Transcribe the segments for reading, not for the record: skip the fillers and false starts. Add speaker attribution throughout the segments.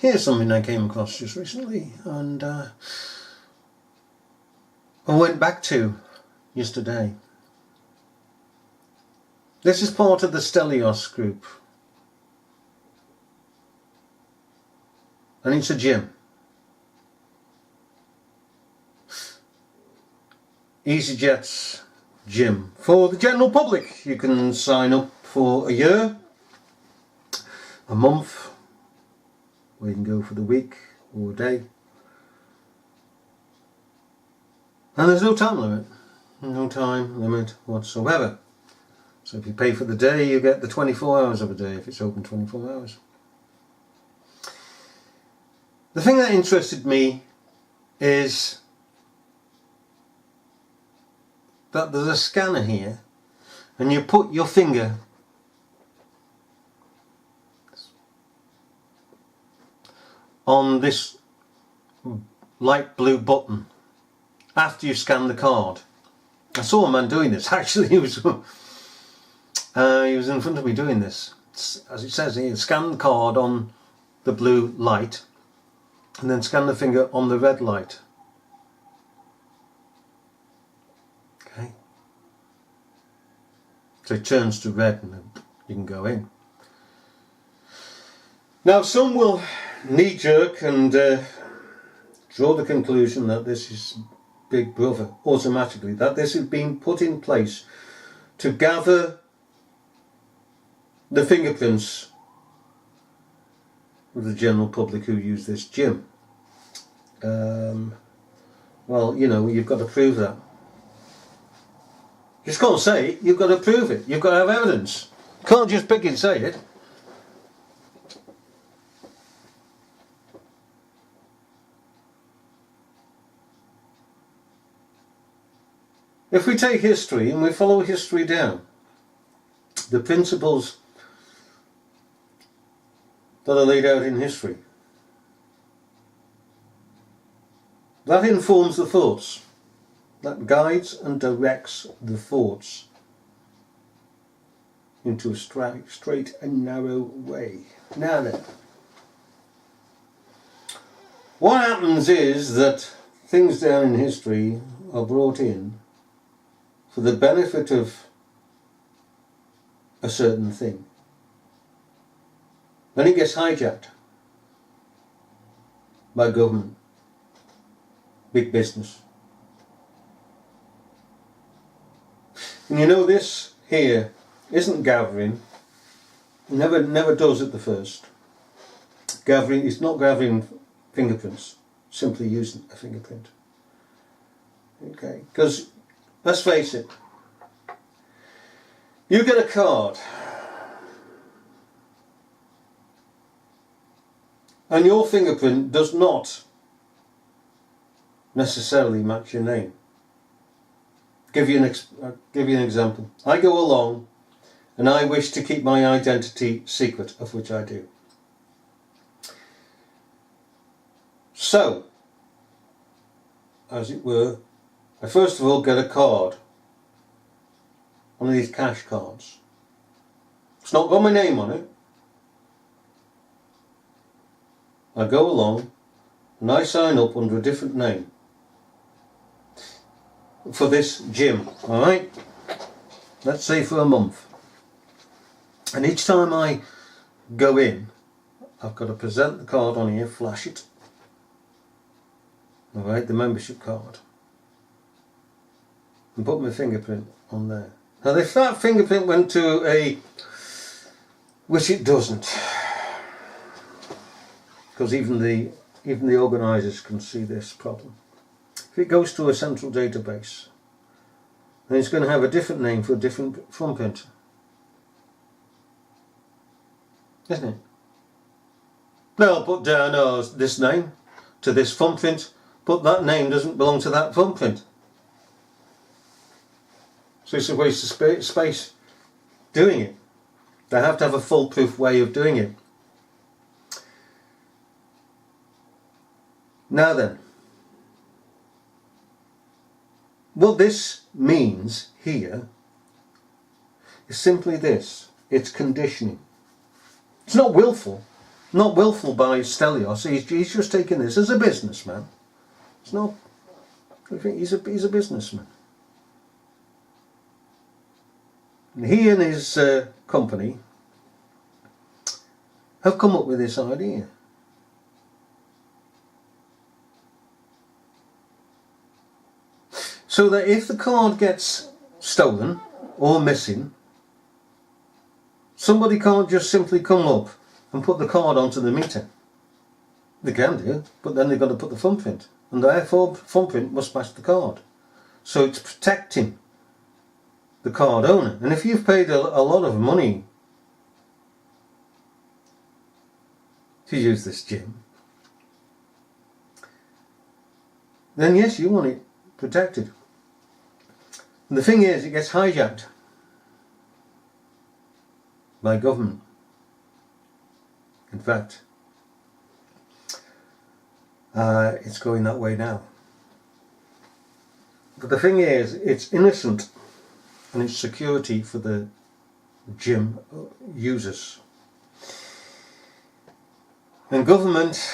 Speaker 1: Here's something I came across just recently, and I went back to yesterday. This is part of the Stelios group, and it's a gym. EasyJet's gym for the general public. You can sign up for a year, a month, or you can go for the week or a day. And there's no time limit. No time limit whatsoever. So if you pay for the day, you get the 24 hours of a day if it's open 24 hours. The thing that interested me is that there's a scanner here, and you put your finger on this light blue button after you scan the card. I saw a man doing this. Actually, he was in front of me doing this. As it says here, scan the card on the blue light and then scan the finger on the red light. Okay. So it turns to red and then you can go in. Now some will knee-jerk and draw the conclusion that this is Big Brother automatically, that this has been put in place to gather the fingerprints of the general public who use this gym. Well, you know, you've got to prove that. You just can't say it, you've got to prove it. You've got to have evidence. You can't just pick and say it. If we take history and we follow history down, the principles that are laid out in history, that informs the thoughts, that guides and directs the thoughts into a straight and narrow way. Now then, what happens is that things down in history are brought in for the benefit of a certain thing. Then it gets hijacked by government, big business. And you know, this here isn't gathering, never does at the first. Gathering, it's not gathering fingerprints, simply using a fingerprint. Okay, because let's face it, you get a card and your fingerprint does not necessarily match your name. Give you an example. I go along and I wish to keep my identity secret, of which I do. So, as it were, I first of all get a card, one of these cash cards. It's not got my name on it. I go along and I sign up under a different name for this gym, alright? Let's say for a month. And each time I go in, I've got to present the card on here, flash it. Alright, the membership card. And put my fingerprint on there. Now if that fingerprint went to a, which it doesn't, because even the organisers can see this problem. If it goes to a central database, then it's going to have a different name for a different thumbprint, isn't it? They'll put down this name to this thumbprint, but that name doesn't belong to that thumbprint. So it's a waste of space doing it. They have to have a foolproof way of doing it. Now then, what this means here is simply this. It's conditioning. It's not willful. Not willful by Stelios. He's just taking this as a businessman. It's not. He's a businessman. And he and his company have come up with this idea. So that if the card gets stolen or missing, somebody can't just simply come up and put the card onto the meter. They can do, but then they've got to put the thumbprint, and therefore thumbprint must match the card. So it's protecting the card owner. And if you've paid a lot of money to use this gym, then yes, you want it protected. And the thing is, it gets hijacked by government. In fact, it's going that way now. But the thing is, it's innocent and it's security for the gym users. And government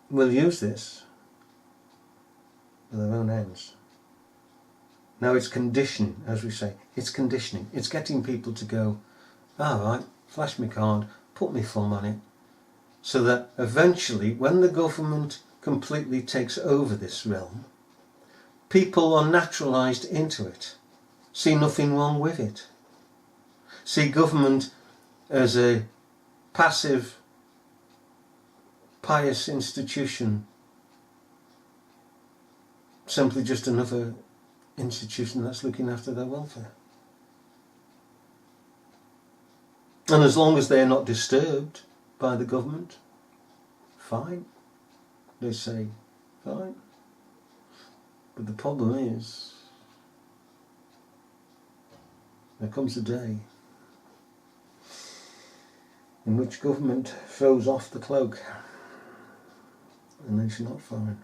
Speaker 1: will use this for their own ends. Now it's conditioning, as we say. It's conditioning. It's getting people to go, alright, flash me card, put me thumb on it, so that eventually, when the government completely takes over this realm, people are naturalised into it, see nothing wrong with it, see government as a passive, pious institution, simply just another institution that's looking after their welfare. And as long as they're not disturbed by the government, fine. They say, fine. But the problem is, there comes a day in which government throws off the cloak, and then she's not fine.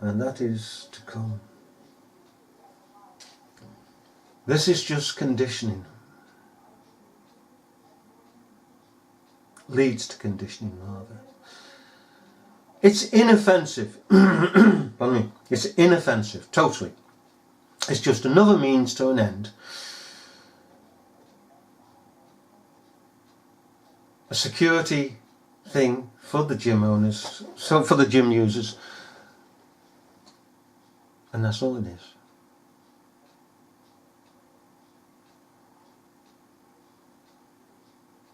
Speaker 1: And that is to come. This is just conditioning. Leads to conditioning, rather. It's inoffensive. Pardon me. It's inoffensive, totally. It's just another means to an end. A security thing for the gym owners, so for the gym users, and that's all it is.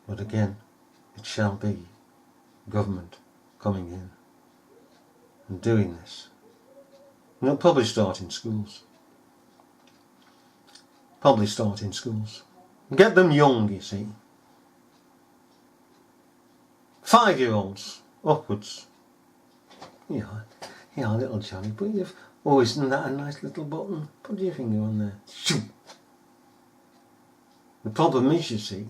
Speaker 1: But again, it shall be government coming in and doing this. And it'll probably start in schools. Probably start in schools. Get them young, you see. 5-year-olds upwards. Yeah, little Johnny, but you've always done that a nice little button. Put your finger on there. Shoot. The problem is, you see,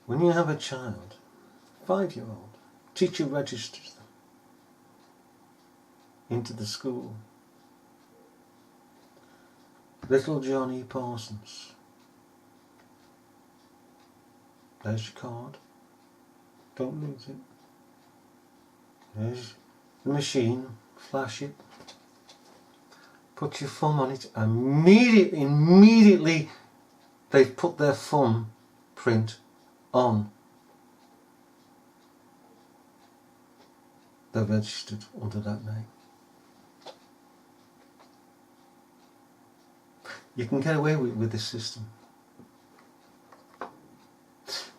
Speaker 1: when you have a child, 5-year-old, teacher registers them into the school. Little Johnny Parsons. There's your card. Don't lose it. There's the machine. Flash it. Put your thumb on it. Immediately they've put their thumb print on. They're registered under that name. You can get away with this system.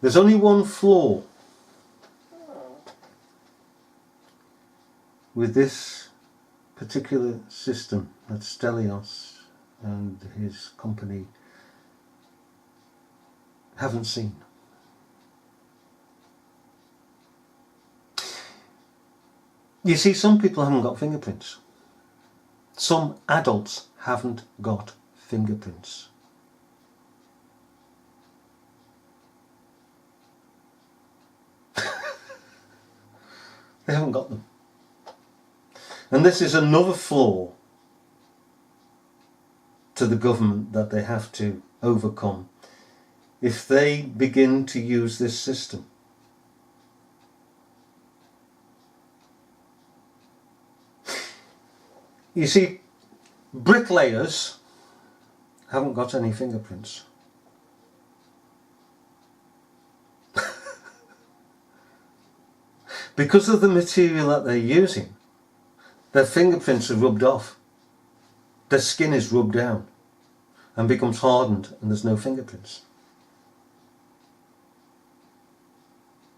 Speaker 1: There's only one flaw with this particular system that Stelios and his company haven't seen. You see, some people haven't got fingerprints. Some adults haven't got fingerprints. They haven't got them. And this is another flaw to the government that they have to overcome if they begin to use this system. You see, bricklayers haven't got any fingerprints. Because of the material that they're using, their fingerprints are rubbed off. Their skin is rubbed down and becomes hardened, and there's no fingerprints.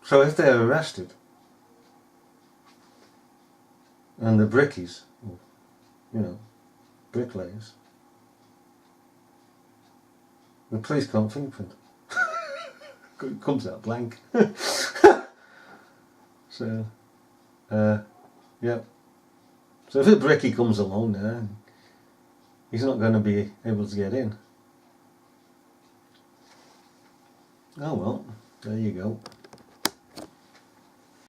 Speaker 1: So if they're arrested and the brickies, bricklayers, the police can't fingerprint. It comes out blank. So, yeah. So if a brickie comes along there, he's not going to be able to get in. Oh well, there you go.